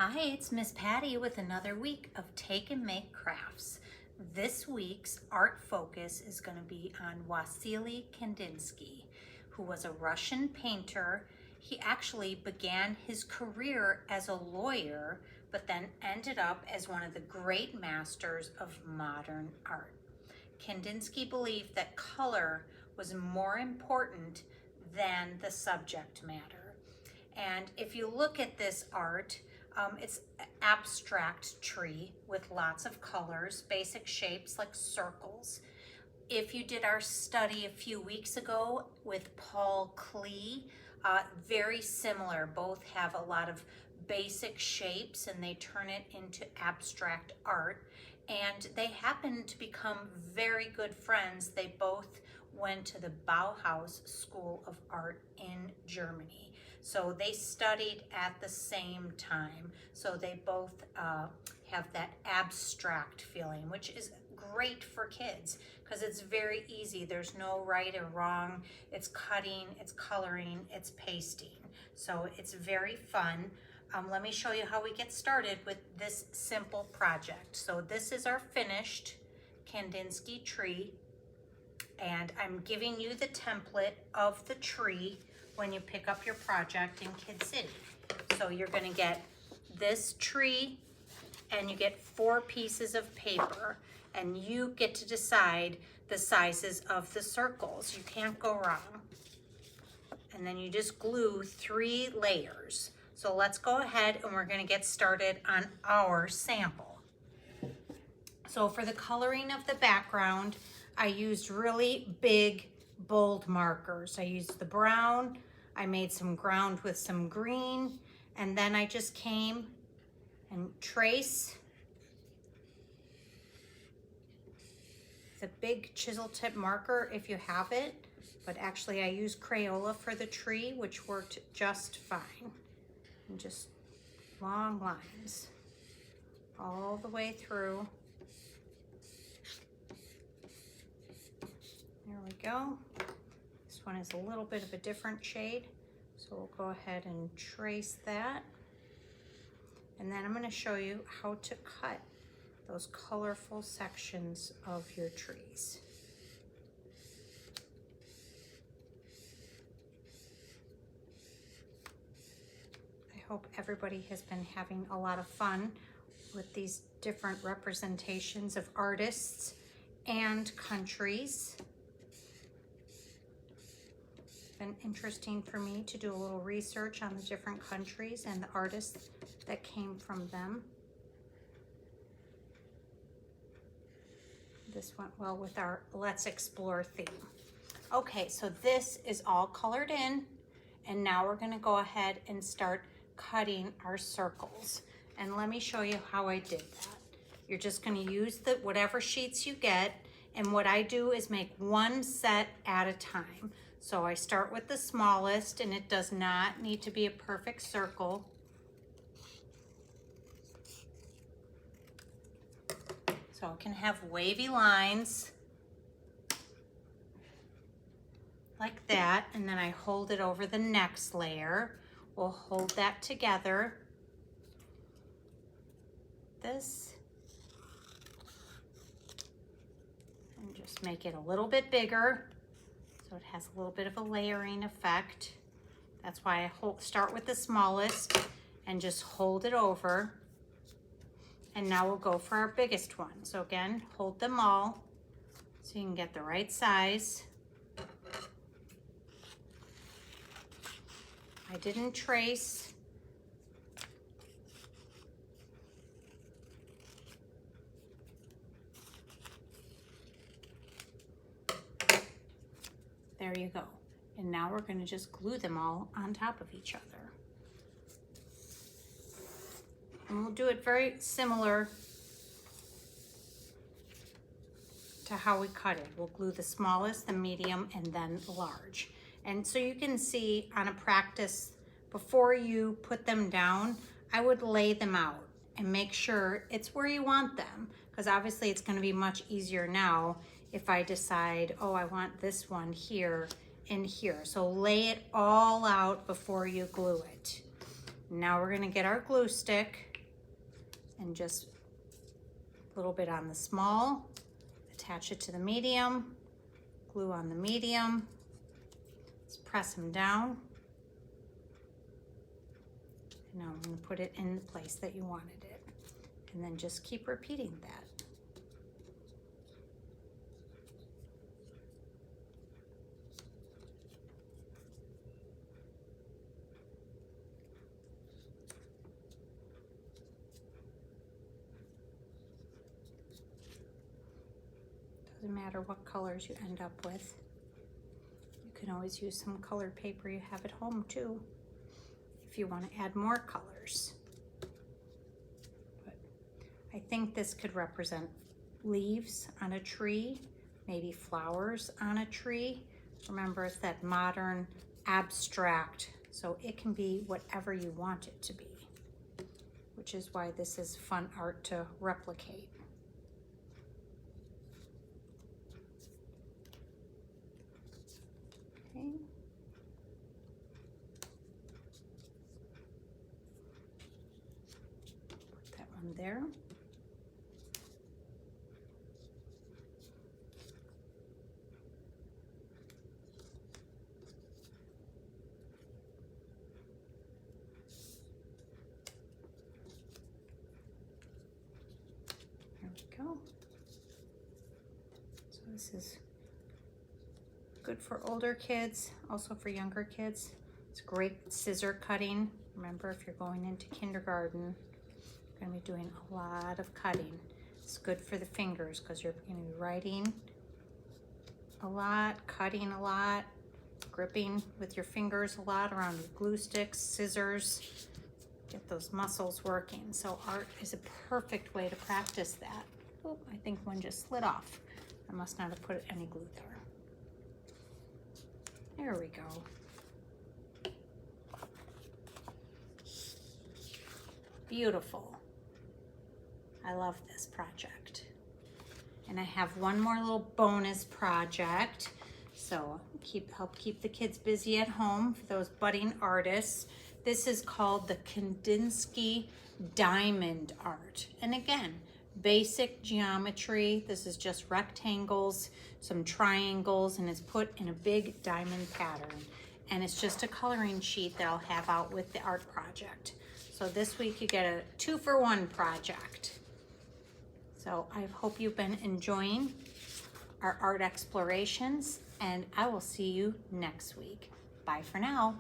Hi, it's Miss Patty with another week of Take and Make Crafts. This week's art focus is going to be on Wasily Kandinsky, who was a Russian painter. He actually began his career as a lawyer, but then ended up as one of the great masters of modern art. Kandinsky believed that color was more important than the subject matter. And if you look at this art, it's an abstract tree with lots of colors, basic shapes like circles. If you did our study a few weeks ago with Paul Klee, very similar. Both have a lot of basic shapes and they turn it into abstract art. And they happen to become very good friends. They both went to the Bauhaus School of Art in Germany. So they studied at the same time. So they both have that abstract feeling, which is great for kids because it's very easy. There's no right or wrong. It's cutting, it's coloring, it's pasting. So it's very fun. Let me show you how we get started with this simple project. So this is our finished Kandinsky tree, and I'm giving you the template of the tree when you pick up your project in Kid City. So you're going to get this tree and you get 4 pieces of paper, and you get to decide the sizes of the circles. You can't go wrong. And then you just glue 3 layers. So let's go ahead and we're going to get started on our sample. So for the coloring of the background, I used really big, bold markers. I used the brown, I made some ground with some green, and then I just came and trace the big chisel tip marker if you have it, but actually I used Crayola for the tree, which worked just fine. And just long lines all the way through. There we go. This one is a little bit of a different shade, so we'll go ahead and trace that. And then I'm going to show you how to cut those colorful sections of your trees. I hope everybody has been having a lot of fun with these different representations of artists and countries. It's been interesting for me to do a little research on the different countries and the artists that came from them. This went well with our Let's Explore theme. Okay, so this is all colored in, and now we're going to go ahead and start cutting our circles. And let me show you how I did that. You're just going to use the whatever sheets you get, and what I do is make one set at a time. So I start with the smallest, and it does not need to be a perfect circle. So it can have wavy lines like that, and then I hold it over the next layer. We'll hold that together. This. And just make it a little bit bigger so it has a little bit of a layering effect. That's why I start with the smallest and just hold it over. And now we'll go for our biggest one. So again, hold them all so you can get the right size. I didn't trace. There you go. And now we're going to just glue them all on top of each other. And we'll do it very similar to how we cut it. We'll glue the smallest, the medium, and then the large. And so you can see on a practice, before you put them down, I would lay them out and make sure it's where you want them, because obviously it's going to be much easier now if I decide, oh, I want this one here and here. So lay it all out before you glue it. Now we're going to get our glue stick and just a little bit on the small, attach it to the medium, glue on the medium, just press them down. Now I'm going to put it in the place that you wanted it, and then just keep repeating that. Doesn't matter what colors you end up with. You can always use some colored paper you have at home too, if you want to add more colors. But I think this could represent leaves on a tree, maybe flowers on a tree. Remember, it's that modern abstract, so it can be whatever you want it to be, which is why this is fun art to replicate. Okay. Put that one there. There we go. So this is good for older kids, also for younger kids. It's great scissor cutting. Remember, if you're going into kindergarten, you're going to be doing a lot of cutting. It's good for the fingers because you're going to be writing a lot, cutting a lot, gripping with your fingers a lot around the glue sticks, scissors. Get those muscles working. So art is a perfect way to practice that. Oh, I think one just slid off. I must not have put any glue there. There we go. Beautiful. I love this project. And I have one more little bonus project. So help keep the kids busy at home for those budding artists. This is called the Kandinsky diamond art. And again, basic geometry. This is just rectangles, some triangles, and it's put in a big diamond pattern. And it's just a coloring sheet that I'll have out with the art project. So this week you get a 2-for-1 project. So I hope you've been enjoying our art explorations, and I will see you next week. Bye for now.